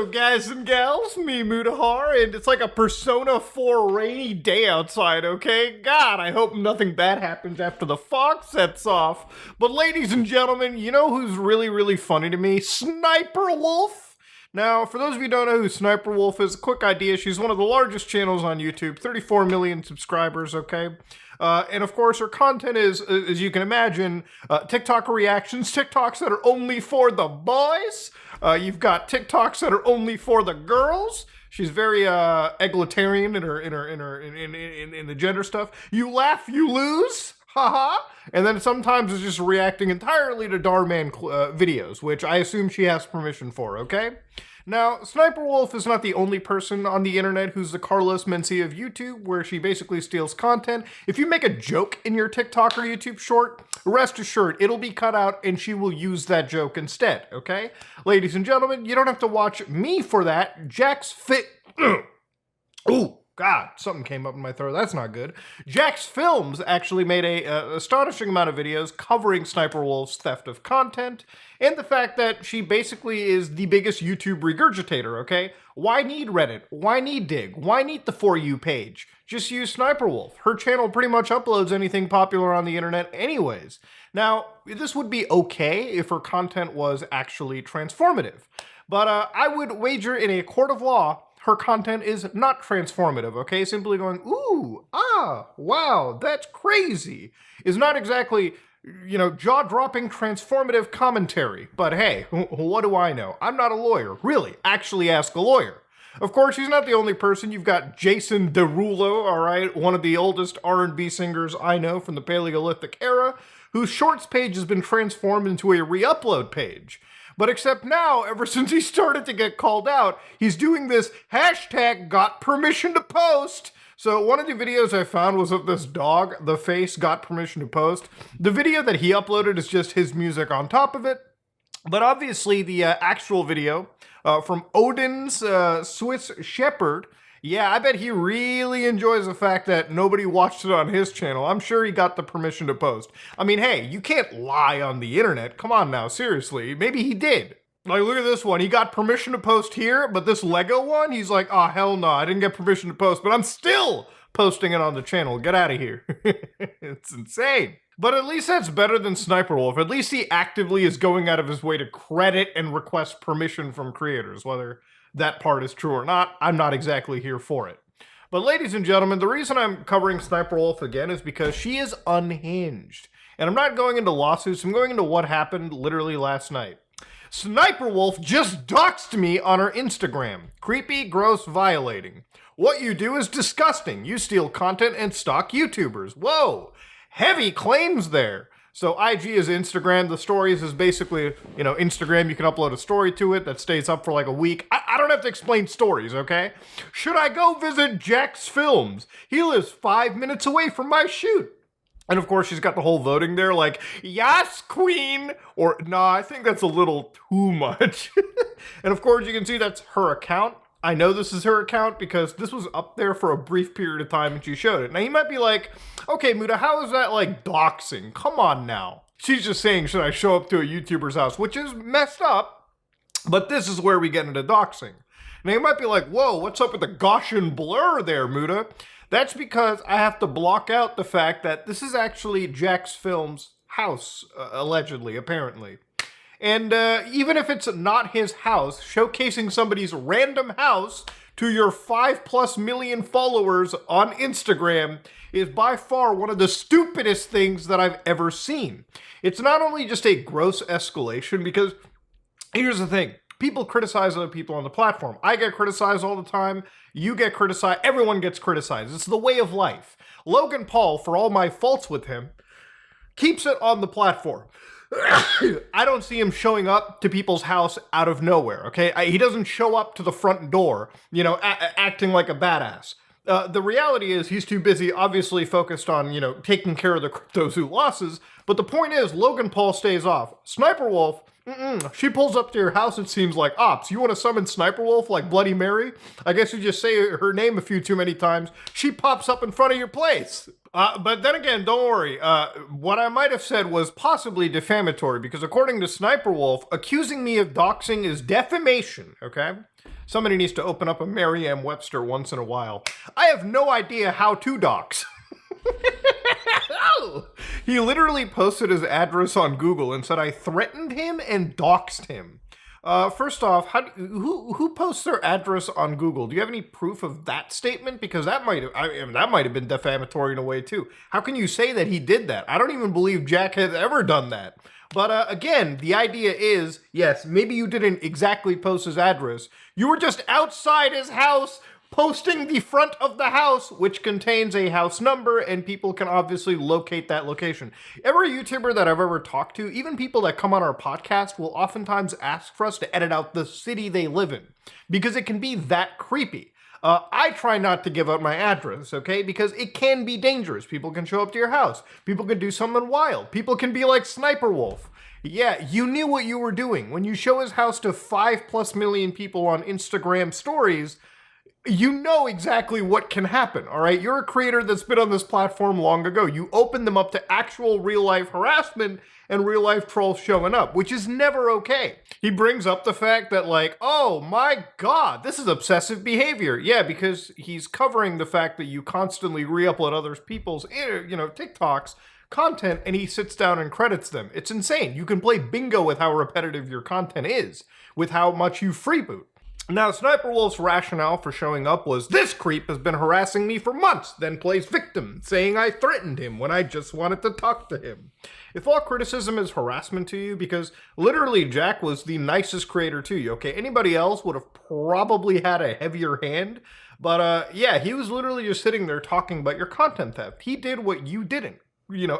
Hello guys and gals, me Mudahar, and it's like a Persona 4 rainy day outside, okay? God, I hope nothing bad happens after the fog sets off. But ladies and gentlemen, you know who's really funny to me? Sniperwolf! Now, for those of you who don't know who Sniperwolf is, a quick idea, she's one of the largest channels on YouTube, 34 million subscribers, okay? And of course, her content is, as you can imagine, TikTok reactions, TikToks that are only for the boys. You've got TikToks that are only for the girls. She's very egalitarian in the gender stuff. You laugh, you lose. Haha. And then sometimes it's just reacting entirely to Darman videos, which I assume she has permission for, okay? Now, Sniperwolf is not the only person on the internet who's the Carlos Mencia of YouTube, where she basically steals content. If you make a joke in your TikTok or YouTube short, rest assured, it'll be cut out and she will use that joke instead, okay? Ladies and gentlemen, you don't have to watch me for that. Ooh. God, something came up in my throat. That's not good. Jax Films actually made a astonishing amount of videos covering Sniperwolf's theft of content and the fact that she basically is the biggest YouTube regurgitator, okay? Why need Reddit? Why need Dig? Why need the For You page? Just use Sniperwolf. Her channel pretty much uploads anything popular on the internet anyways. Now, this would be okay if her content was actually transformative, but I would wager in a court of law her content is not transformative, okay? Simply going, ooh, ah, wow, that's crazy, is not exactly, you know, jaw-dropping transformative commentary. But hey, what do I know? I'm not a lawyer. Really, actually ask a lawyer. Of course, he's not the only person. You've got Jason Derulo, all right, one of the oldest R&B singers I know from the Paleolithic era, whose shorts page has been transformed into a re-upload page. But except now, ever since he started to get called out, he's doing this hashtag got permission to post. So one of the videos I found was of this dog, the face got permission to post. The video that he uploaded is just his music on top of it. But obviously the actual video from Odin's Swiss Shepherd, yeah, I bet he really enjoys the fact that nobody watched it on his channel. I'm sure he got the permission to post. I mean, hey, you can't lie on the internet. Come on now, seriously. Maybe he did. Like, look at this one. He got permission to post here, but this Lego one, he's like, oh, hell no, I didn't get permission to post, but I'm still posting it on the channel. Get out of here. It's insane. But at least that's better than Sniperwolf. At least he actively is going out of his way to credit and request permission from creators, whether that part is true or not. I'm not exactly here for it. But ladies and gentlemen, the reason I'm covering Sniperwolf again is because she is unhinged. And I'm not going into lawsuits, I'm going into what happened literally last night. Sniperwolf just doxed me on her Instagram. Creepy, gross, violating. What you do is disgusting. You steal content and stalk YouTubers. Whoa, heavy claims there. So IG is Instagram. The stories is basically, you know, Instagram. You can upload a story to it that stays up for like a week. I don't have to explain stories, okay? Should I go visit Jax Films? He lives 5 minutes away from my shoot. And of course, she's got the whole voting there like, yes, queen, or nah, I think that's a little too much. And of course, you can see that's her account. I know this is her account because this was up there for a brief period of time and she showed it. Now you might be like, okay, Muda, how is that like doxing? Come on now. She's just saying, should I show up to a YouTuber's house? Which is messed up, but this is where we get into doxing. Now you might be like, whoa, what's up with the Gaussian blur there, Muda? That's because I have to block out the fact that this is actually Jax Films' house, allegedly, apparently. And even if it's not his house, showcasing somebody's random house to your 5+ million followers on Instagram is by far one of the stupidest things that I've ever seen. It's not only just a gross escalation, because here's the thing. People criticize other people on the platform. I get criticized all the time. You get criticized. Everyone gets criticized. It's the way of life. Logan Paul, for all my faults with him, keeps it on the platform. I don't see him showing up to people's house out of nowhere, okay? He doesn't show up to the front door, you know, acting like a badass. The reality is he's too busy, obviously focused on, you know, taking care of the Crypto losses. But the point is, Logan Paul stays off. Sniperwolf, she pulls up to your house, it seems like, ops, you want to summon Sniperwolf like Bloody Mary? I guess you just say her name a few too many times. She pops up in front of your place. But then again, don't worry. What I might have said was possibly defamatory because according to SSniperwolf, accusing me of doxing is defamation, okay? Somebody needs to open up a Merriam-Webster once in a while. I have no idea how to dox. He literally posted his address on Google and said I threatened him and doxed him. First off, who posts their address on Google? Do you have any proof of that statement? Because that might have been defamatory in a way too. How can you say that he did that? I don't even believe Jack has ever done that. But again, the idea is, yes, maybe you didn't exactly post his address. You were just outside his house posting the front of the house, which contains a house number, and people can obviously locate that location. Every YouTuber that I've ever talked to, even people that come on our podcast, will oftentimes ask for us to edit out the city they live in, because it can be that creepy. I try not to give out my address, okay? Because it can be dangerous. People can show up to your house. People can do something wild. People can be like SSniperwolf. Yeah, you knew what you were doing. When you show his house to 5+ million people on Instagram stories, you know exactly what can happen, all right? You're a creator that's been on this platform long ago. You open them up to actual real-life harassment and real-life trolls showing up, which is never okay. He brings up the fact that, like, oh my god, this is obsessive behavior. Yeah, because he's covering the fact that you constantly re-upload other people's, TikToks, content, and he sits down and credits them. It's insane. You can play bingo with how repetitive your content is, with how much you freeboot. Now, SSniperwolf's rationale for showing up was, this creep has been harassing me for months, then plays victim, saying I threatened him when I just wanted to talk to him. If all criticism is harassment to you, because literally Jack was the nicest creator to you, okay? Anybody else would have probably had a heavier hand, but yeah, he was literally just sitting there talking about your content theft. He did what you didn't,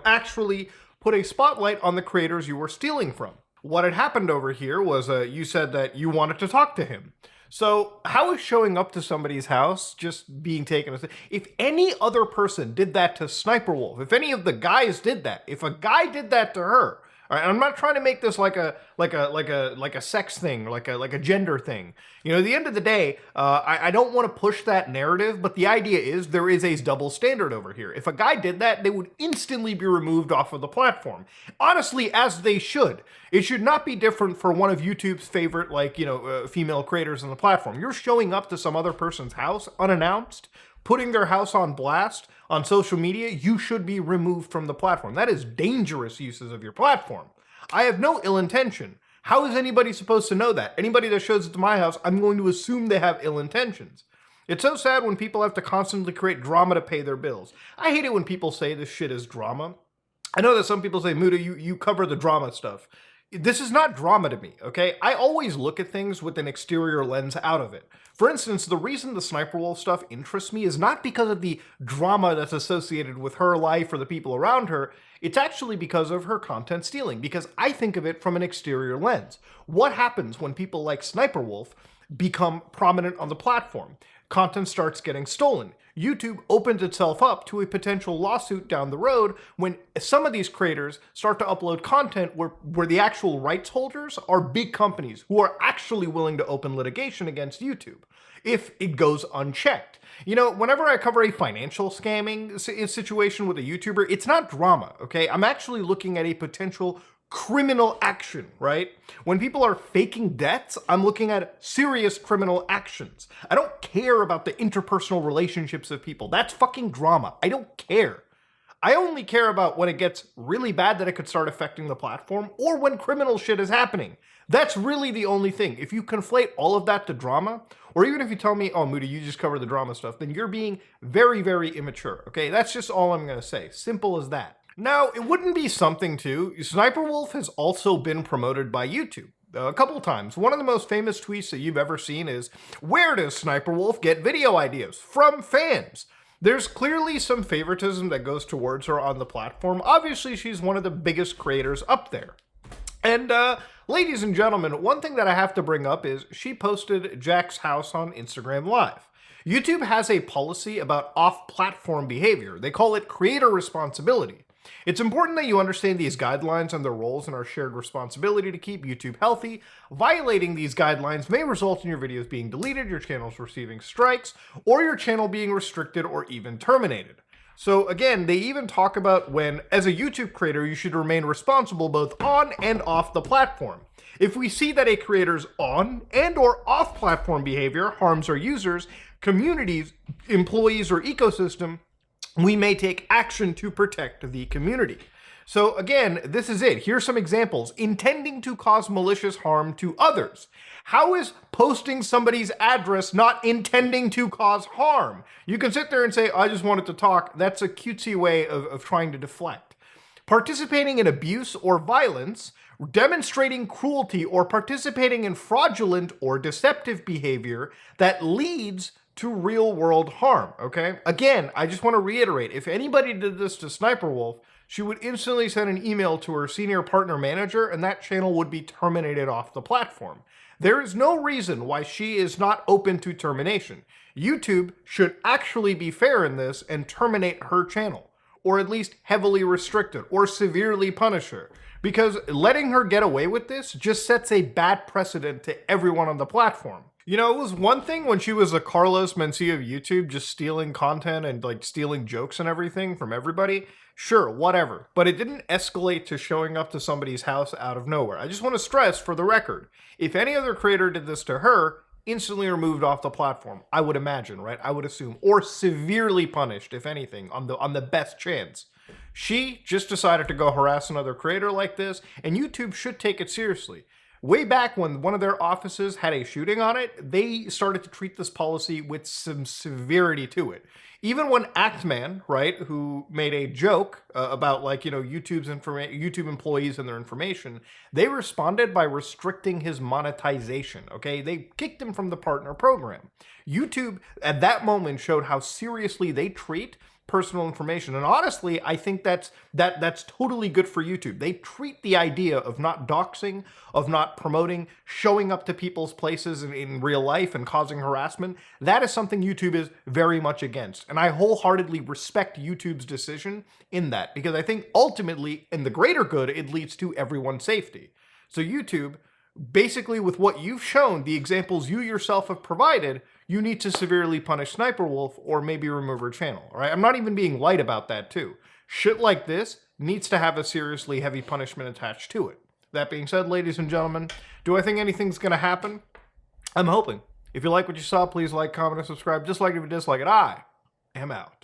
actually put a spotlight on the creators you were stealing from. What had happened over here was you said that you wanted to talk to him. So how is showing up to somebody's house just being taken as... If any other person did that to SSniperwolf, if any of the guys did that, if a guy did that to her, all right, I'm not trying to make this like a sex thing, like a gender thing. At the end of the day, I don't want to push that narrative, but the idea is there is a double standard over here. If a guy did that, they would instantly be removed off of the platform. Honestly, as they should. It should not be different for one of YouTube's favorite, female creators on the platform. You're showing up to some other person's house unannounced, putting their house on blast on social media, you should be removed from the platform. That is dangerous uses of your platform. I have no ill intention. How is anybody supposed to know that? Anybody that shows up to my house, I'm going to assume they have ill intentions. It's so sad when people have to constantly create drama to pay their bills. I hate it when people say this shit is drama. I know that some people say, Muda, you cover the drama stuff. This is not drama to me, okay? I always look at things with an exterior lens out of it. For instance, the reason the SSniperwolf stuff interests me is not because of the drama that's associated with her life or the people around her. It's actually because of her content stealing, because I think of it from an exterior lens. What happens when people like SSniperwolf become prominent on the platform? Content starts getting stolen. YouTube opens itself up to a potential lawsuit down the road when some of these creators start to upload content where the actual rights holders are big companies who are actually willing to open litigation against YouTube if it goes unchecked. Whenever I cover a financial scamming situation with a YouTuber, it's not drama, okay? I'm actually looking at a potential criminal action, right? When people are faking debts, I'm looking at serious criminal actions. I don't care about the interpersonal relationships of people. That's fucking drama. I don't care. I only care about when it gets really bad that it could start affecting the platform or when criminal shit is happening. That's really the only thing. If you conflate all of that to drama, or even if you tell me, oh, Moody, you just cover the drama stuff, then you're being very, very immature, okay? That's just all I'm gonna say. Simple as that. Now, it wouldn't be something too. SSniperwolf has also been promoted by YouTube a couple times. One of the most famous tweets that you've ever seen is, where does SSniperwolf get video ideas? From fans. There's clearly some favoritism that goes towards her on the platform. Obviously, she's one of the biggest creators up there. And ladies and gentlemen, one thing that I have to bring up is she posted Jack's house on Instagram Live. YouTube has a policy about off-platform behavior. They call it creator responsibility. It's important that you understand these guidelines and their roles in our shared responsibility to keep YouTube healthy. Violating these guidelines may result in your videos being deleted, your channels receiving strikes, or your channel being restricted or even terminated. So again, they even talk about when, as a YouTube creator, you should remain responsible both on and off the platform. If we see that a creator's on and or off platform behavior harms our users, communities, employees, or ecosystem, we may take action to protect the community. So again, this is it. Here's some examples. Intending to cause malicious harm to others. How is posting somebody's address not intending to cause harm? You can sit there and say, I just wanted to talk. That's a cutesy way of trying to deflect. Participating in abuse or violence, demonstrating cruelty, or participating in fraudulent or deceptive behavior that leads to real-world harm, okay? Again, I just want to reiterate, if anybody did this to SniperWolf, she would instantly send an email to her senior partner manager, and that channel would be terminated off the platform. There is no reason why she is not open to termination. YouTube should actually be fair in this and terminate her channel, or at least heavily restrict it, or severely punish her. Because letting her get away with this just sets a bad precedent to everyone on the platform. You know, it was one thing when she was a Carlos Mencia of YouTube, just stealing content and like stealing jokes and everything from everybody. Sure, whatever. But it didn't escalate to showing up to somebody's house out of nowhere. I just want to stress for the record, if any other creator did this to her, instantly removed off the platform, I would imagine, right? I would assume, or severely punished, if anything, on the best chance. She just decided to go harass another creator like this, and YouTube should take it seriously. Way back when one of their offices had a shooting on it, they started to treat this policy with some severity to it. Even when Actman, right, who made a joke about like, you know, YouTube employees and their information, they responded by restricting his monetization, okay? They kicked him from the partner program. YouTube at that moment showed how seriously they treat personal information. And honestly, I think that's totally good for YouTube. They treat the idea of not doxing, of not promoting, showing up to people's places in real life and causing harassment. That is something YouTube is very much against. And I wholeheartedly respect YouTube's decision in that, because I think ultimately, in the greater good, it leads to everyone's safety. So YouTube, basically with what you've shown, the examples you yourself have provided, you need to severely punish SniperWolf or maybe remove her channel, all right? I'm not even being light about that too. Shit like this needs to have a seriously heavy punishment attached to it. That being said, ladies and gentlemen, do I think anything's gonna happen? I'm hoping. If you like what you saw, please like, comment, and subscribe. Dislike it if you dislike it. I am out.